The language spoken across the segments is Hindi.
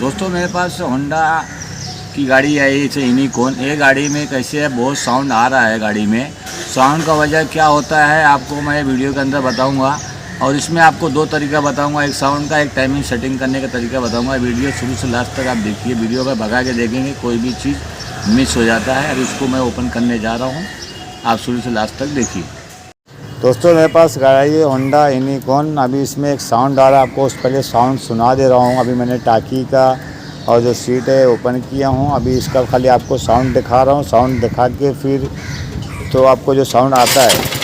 दोस्तों मेरे पास होंडा की गाड़ी आई है यूनिकॉर्न। ये गाड़ी में कैसे है, बहुत साउंड आ रहा है गाड़ी में। साउंड का वजह क्या होता है आपको मैं वीडियो के अंदर बताऊंगा। और इसमें आपको दो तरीका बताऊंगा, एक साउंड का, एक टाइमिंग सेटिंग करने का तरीका बताऊंगा। वीडियो शुरू से लास्ट तक आप देखिए। वीडियो का भगा के देखेंगे कोई भी चीज़ मिस हो जाता है। अब इसको मैं ओपन करने जा रहा हूँ, आप शुरू से लास्ट तक देखिए। दोस्तों मेरे पास गाड़ी है होंडा यूनिकॉर्न। अभी इसमें एक साउंड आ रहा है, आपको पहले साउंड सुना दे रहा हूँ। अभी मैंने टाकी का और जो सीट है ओपन किया हूँ। अभी इसका खाली आपको साउंड दिखा रहा हूँ। साउंड दिखा के फिर तो आपको जो साउंड आता है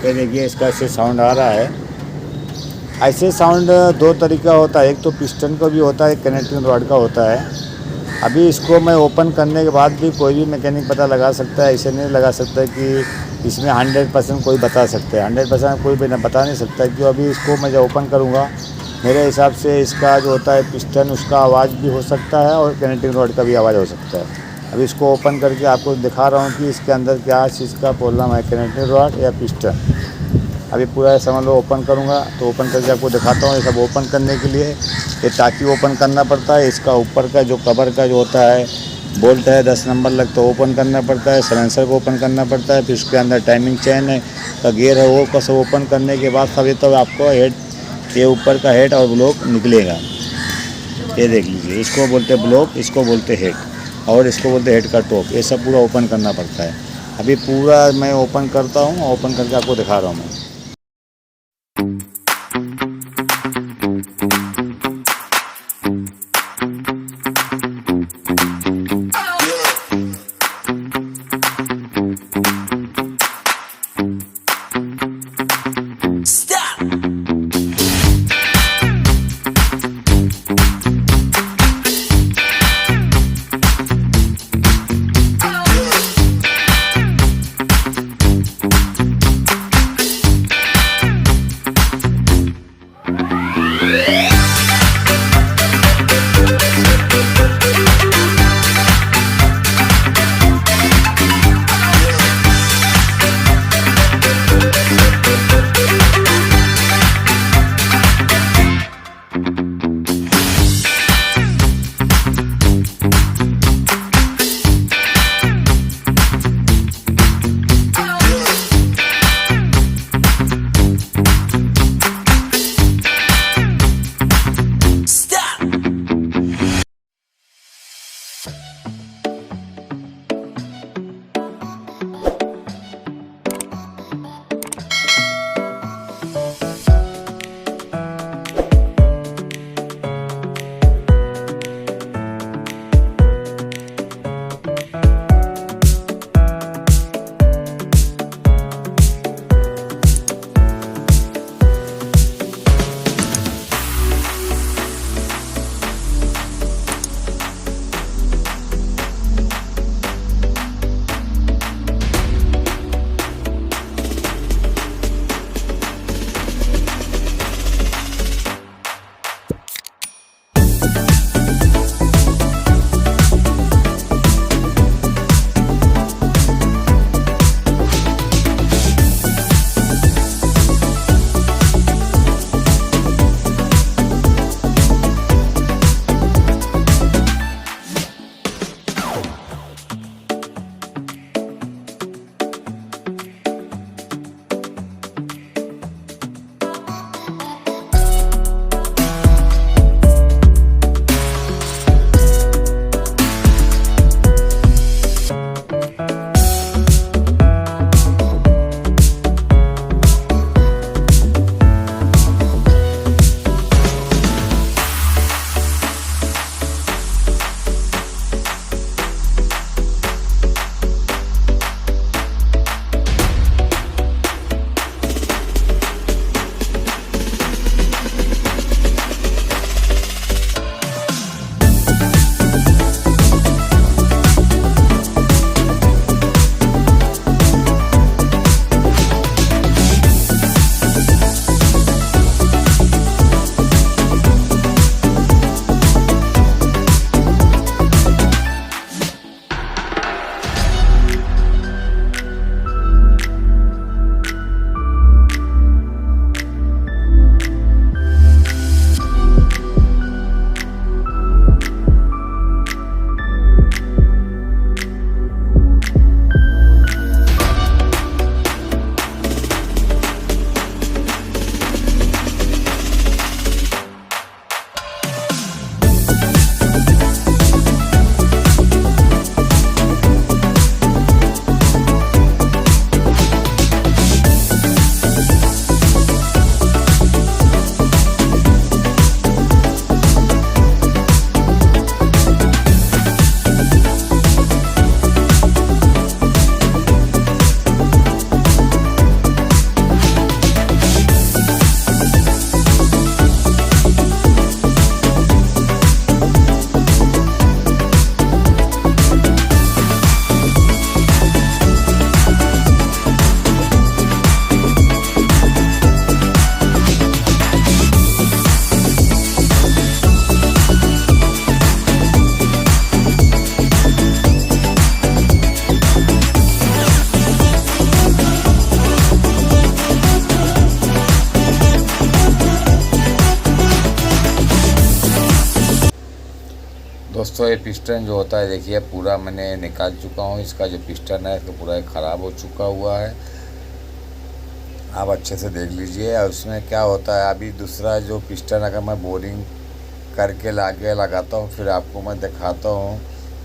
ये देखिए, इसका ऐसे साउंड आ रहा है। ऐसे साउंड दो तरीका होता है, एक तो पिस्टन का भी होता है, एक कनेक्टिंग रॉड का होता है। अभी इसको मैं ओपन करने के बाद भी कोई भी मैकेनिक पता लगा सकता है, ऐसे नहीं लगा सकता कि इसमें 100% कोई बता सकता है। 100% कोई भी बता नहीं सकता क्यों। अभी इसको मैं जब ओपन करूँगा मेरे हिसाब से इसका जो होता है पिस्टन, उसका आवाज़ भी हो सकता है और कनेक्टिंग रॉड का भी आवाज़ हो सकता है। अभी इसको ओपन करके आपको दिखा रहा हूँ कि इसके अंदर क्या चीज़ का प्रॉब्लम है, कनेक्टिंग रॉड या पिस्टन। अभी पूरा समझ लो ओपन करूँगा तो ओपन करके आपको दिखाता हूँ। ये सब ओपन करने के लिए ये टाकी ओपन करना पड़ता है। इसका ऊपर का जो कवर का जो होता है बोल्ट है 10 नंबर लगता है, ओपन करना पड़ता है। सलेंसर को ओपन करना पड़ता है। फिर उसके अंदर टाइमिंग चेन है का गियर है, वो सब ओपन करने के बाद सब तो आपको हेड, ये ऊपर का हेड और ब्लॉक निकलेगा। ये देख लीजिए, इसको बोलते ब्लॉक, इसको बोलते हेड और इसको बोलते हेड का टॉप। ये सब पूरा ओपन करना पड़ता है। अभी पूरा मैं ओपन करता हूँ, ओपन करके आपको दिखा रहा हूँ मैं। दोस्तों ये पिस्टन जो होता है देखिए पूरा मैंने निकाल चुका हूँ। इसका जो पिस्टन है तो पूरा ख़राब हो चुका हुआ है, आप अच्छे से देख लीजिए। और उसमें क्या होता है, अभी दूसरा जो पिस्टन अगर मैं बोरिंग करके लगाता हूँ फिर आपको मैं दिखाता हूँ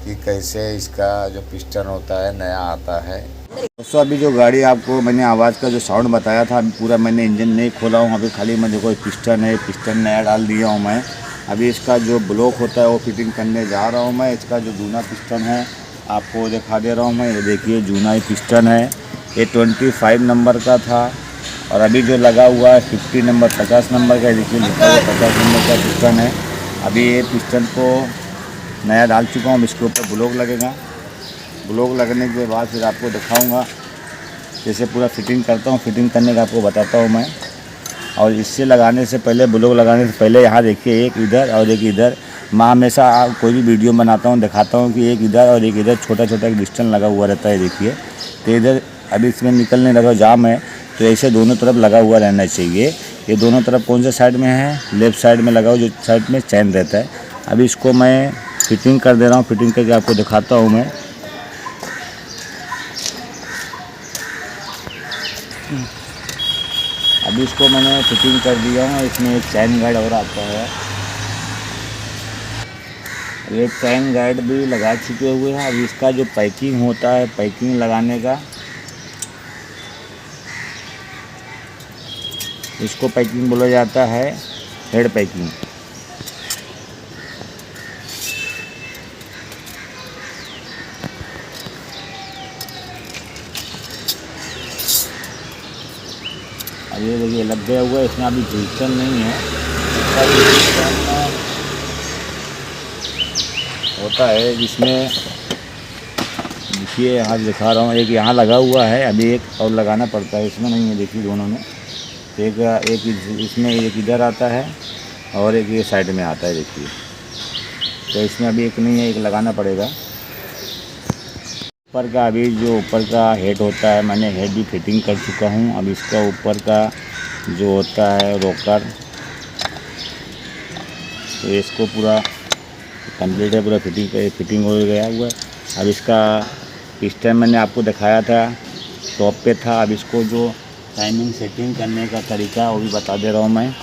कि कैसे इसका जो पिस्टन होता है नया आता है। दोस्तों अभी जो गाड़ी आपको मैंने आवाज़ का जो साउंड बताया था, अभी पूरा मैंने इंजन नहीं खोला हूँ। अभी खाली मैं देखो पिस्टन है, पिस्टन नया डाल दिया हूँ मैं। अभी इसका जो ब्लॉक होता है वो फिटिंग करने जा रहा हूँ मैं। इसका जो जूना पिस्टन है आपको दिखा दे रहा हूँ मैं। ये देखिए जूना ही पिस्टन है, ये 25 नंबर का था और अभी जो लगा हुआ है 50 नंबर 50 नंबर का। देखिए लिखा हुआ 50 नंबर का पिस्टन है। अभी ये पिस्टन को नया डाल चुका हूँ। इसके ऊपर ब्लॉक लगेगा, ब्लॉक लगने के बाद फिर आपको दिखाऊंगा जैसे पूरा फिटिंग करता हूँ। फिटिंग करने का आपको बताता हूँ मैं। और इससे लगाने से पहले, ब्लॉक लगाने से पहले यहाँ देखिए एक इधर और एक इधर। मैं हमेशा कोई भी वीडियो बनाता हूँ दिखाता हूँ कि एक इधर और एक इधर छोटा छोटा एक डिस्टेंस लगा हुआ रहता है। देखिए तो इधर अभी इसमें निकलने लगा जाम है, तो ऐसे दोनों तरफ लगा हुआ रहना चाहिए। ये दोनों तरफ कौन से साइड में है, लेफ़्ट साइड में लगा हुआ, जो साइड में चैन रहता है। अभी इसको मैं फिटिंग कर दे रहा हूँ। फिटिंग करके आपको दिखाता हूँ मैं। अभी इसको मैंने फिटिंग कर दिया हूँ। इसमें एक चैन गार्ड और आता है, ये चैन गार्ड भी लगा चुके हुए हैं। अभी इसका जो पैकिंग होता है, पैकिंग लगाने का, इसको पैकिंग बोला जाता है हेड पैकिंग। अब ये देखिए लग गया हुआ है, इसमें अभी पिस्टन नहीं है। इसका जो पिस्टन होता है जिसमें देखिए यहाँ दिखा रहा हूँ, एक यहाँ लगा हुआ है, अभी एक और लगाना पड़ता है। इसमें नहीं है, देखिए दोनों में एक इसमें एक इधर आता है और एक ये साइड में आता है। देखिए तो इसमें अभी एक नहीं है, एक लगाना पड़ेगा। ऊपर का अभी जो ऊपर का हेड होता है मैंने हेड भी फिटिंग कर चुका हूँ। अब इसका ऊपर का जो होता है रोकर, तो इसको पूरा कंप्लीट है, पूरा फिटिंग हो गया हुआ है। अब इसका पिस्टन मैंने आपको दिखाया था, टॉप पे था। अब इसको जो टाइमिंग सेटिंग करने का तरीका वो भी बता दे रहा हूँ मैं।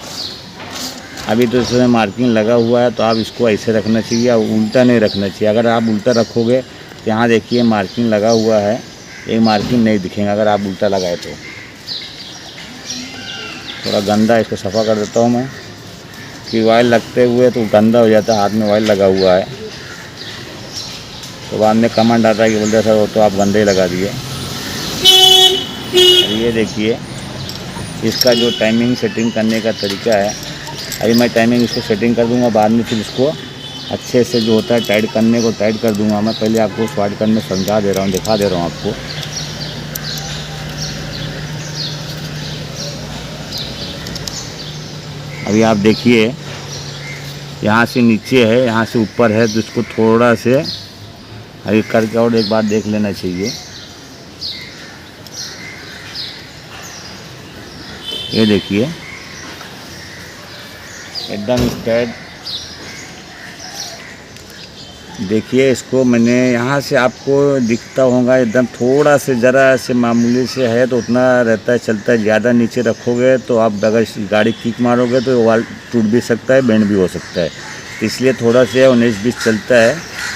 अभी तो इसमें मार्किंग लगा हुआ है, तो आप इसको ऐसे रखना चाहिए, उल्टा नहीं रखना चाहिए। अगर आप उल्टा रखोगे तो यहाँ देखिए मार्किंग लगा हुआ है, एक मार्किंग नहीं दिखेगा अगर आप उल्टा लगाए तो। थोड़ा गंदा, इसको सफ़ा कर देता हूँ मैं कि ऑयल लगते हुए तो गंदा हो जाता है, हाथ में ऑयल लगा हुआ है तो बाद में कमेंट आता है कि बोलते सर वो तो आप गंदे ही लगा दिए। ये देखिए इसका जो टाइमिंग सेटिंग करने का तरीका है। अभी मैं टाइमिंग इसको सेटिंग कर दूंगा, बाद में फिर इसको अच्छे से जो होता है टाइट करने को टाइट कर दूंगा मैं। पहले आपको स्टार्ट करने समझा दे रहा हूँ, दिखा दे रहा हूँ आपको। अभी आप देखिए यहाँ से नीचे है, यहाँ से ऊपर है, तो इसको थोड़ा से अभी करके और एक बार देख लेना चाहिए। ये देखिए एकदम स्ट्रेट। देखिए इसको मैंने यहाँ से आपको दिखता होगा एकदम थोड़ा से ज़रा से मामूली से है तो उतना रहता है, चलता है। ज़्यादा नीचे रखोगे तो आप अगर गाड़ी किक मारोगे तो वाल टूट भी सकता है, बेंड भी हो सकता है। तो इसलिए थोड़ा से 19-20 चलता है।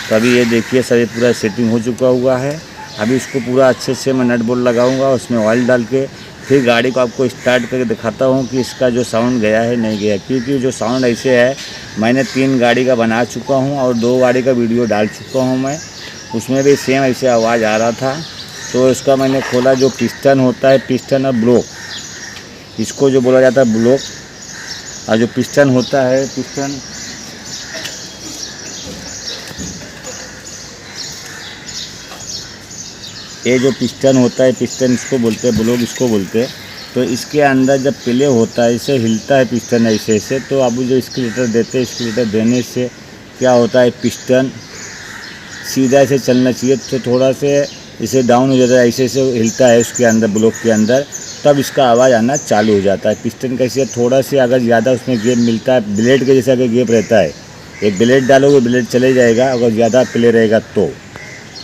तो अभी ये देखिए सर, ये पूरा सेटिंग हो चुका हुआ है। अभी इसको पूरा अच्छे से मैं नट बोल्ट लगाऊंगा, उसमें ऑयल डाल के फिर गाड़ी को आपको स्टार्ट करके दिखाता हूँ कि इसका जो साउंड गया है नहीं गया। क्योंकि जो साउंड ऐसे है, मैंने 3 गाड़ी का बना चुका हूँ और 2 गाड़ी का वीडियो डाल चुका हूँ मैं, उसमें भी सेम ऐसे आवाज़ आ रहा था। तो इसका मैंने खोला, जो पिस्टन होता है, पिस्टन और ब्लॉक, इसको जो बोला जाता है ब्लॉक, और जो पिस्टन होता है, पिस्टन ये जो पिस्टन होता है, पिस्टन इसको बोलते हैं, ब्लॉक इसको बोलते हैं। तो इसके अंदर जब प्ले होता है, इसे हिलता है पिस्टन ऐसे ऐसे, तो आप जो स्क्रीटर देते हैं, स्क्रीटर देने से क्या होता है, पिस्टन सीधा से चलना चाहिए। तो थोड़ा से इसे डाउन हो जाता है, ऐसे ऐसे हिलता है उसके अंदर, ब्लॉक के अंदर, तब इसका आवाज़ आना चालू हो जाता है। पिस्टन कैसे थोड़ा से अगर ज़्यादा उसमें गैप मिलता है, ब्लेड के जैसे अगर गैप रहता है एक ब्लेड डालोगे ब्लेड चले जाएगा, अगर ज़्यादा प्ले रहेगा तो।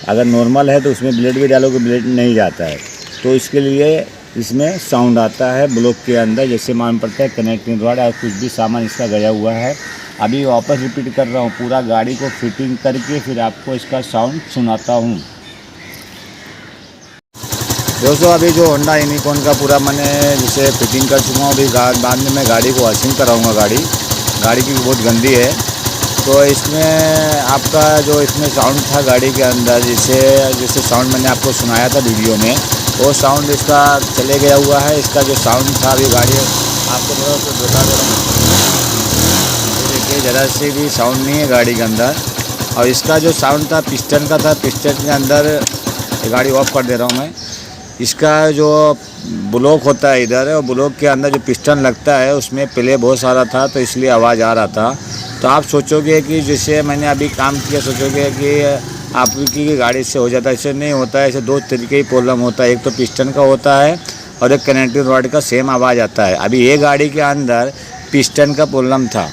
अगर नॉर्मल है तो उसमें ब्लेड भी डालोगे ब्लेड नहीं जाता है। तो इसके लिए इसमें साउंड आता है ब्लॉक के अंदर, जैसे मालूम पड़ता है कनेक्टिंग रॉड और कुछ भी सामान इसका गया हुआ है। अभी वापस रिपीट कर रहा हूँ, पूरा गाड़ी को फिटिंग करके फिर आपको इसका साउंड सुनाता हूँ। दोस्तों अभी जो होंडा यूनिकॉर्न का पूरा मैंने जिसे फिटिंग कर चुका हूँ, अभी बाद में मैं गाड़ी को वॉशिंग कराऊँगा। गाड़ी की बहुत गंदी है। तो इसमें आपका जो इसमें साउंड था गाड़ी के अंदर, जैसे साउंड मैंने आपको सुनाया था वीडियो में, वो साउंड इसका चले गया हुआ है। इसका जो साउंड था अभी गाड़ी आपको थोड़ा सा बता दे रहा हूँ, देखिए ज़रा से भी साउंड नहीं है गाड़ी के अंदर। और इसका जो साउंड था पिस्टन का था, पिस्टन के अंदर गाड़ी ऑफ कर दे रहा हूँ मैं। इसका जो ब्लॉक होता है इधर, और ब्लॉक के अंदर जो पिस्टन लगता है उसमें प्ले बहुत सारा था, तो इसलिए आवाज़ आ रहा था। तो आप सोचोगे कि जैसे मैंने अभी काम किया, सोचोगे कि आपकी गाड़ी से हो जाता है, ऐसे नहीं होता है। ऐसे दो तरीके की प्रॉब्लम होता है, एक तो पिस्टन का होता है और एक कनेक्टिंग रॉड का सेम आवाज़ आता है। अभी ये गाड़ी के अंदर पिस्टन का प्रॉब्लम था,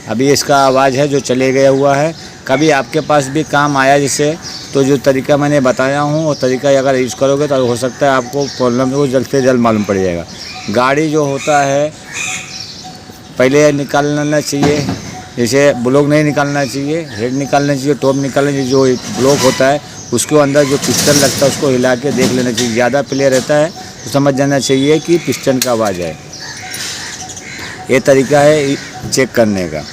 अभी इसका आवाज़ है जो चले गया हुआ है। कभी आपके पास भी काम आया जैसे, तो जो तरीका मैंने बताया हूँ वो तरीका अगर यूज़ करोगे तो हो सकता है आपको प्रॉब्लम वो जल्द से जल्द मालूम पड़ जाएगा। गाड़ी जो होता है पहले निकालना चाहिए, जैसे ब्लॉक नहीं निकालना चाहिए, हेड निकालना चाहिए, टॉप निकालना चाहिए। जो ब्लॉक होता है उसके अंदर जो पिस्टन लगता है उसको हिला के देख लेना चाहिए। ज़्यादा प्ले रहता है तो समझ जाना चाहिए कि पिस्टन का आवाज़ है। ये तरीका है चेक करने का।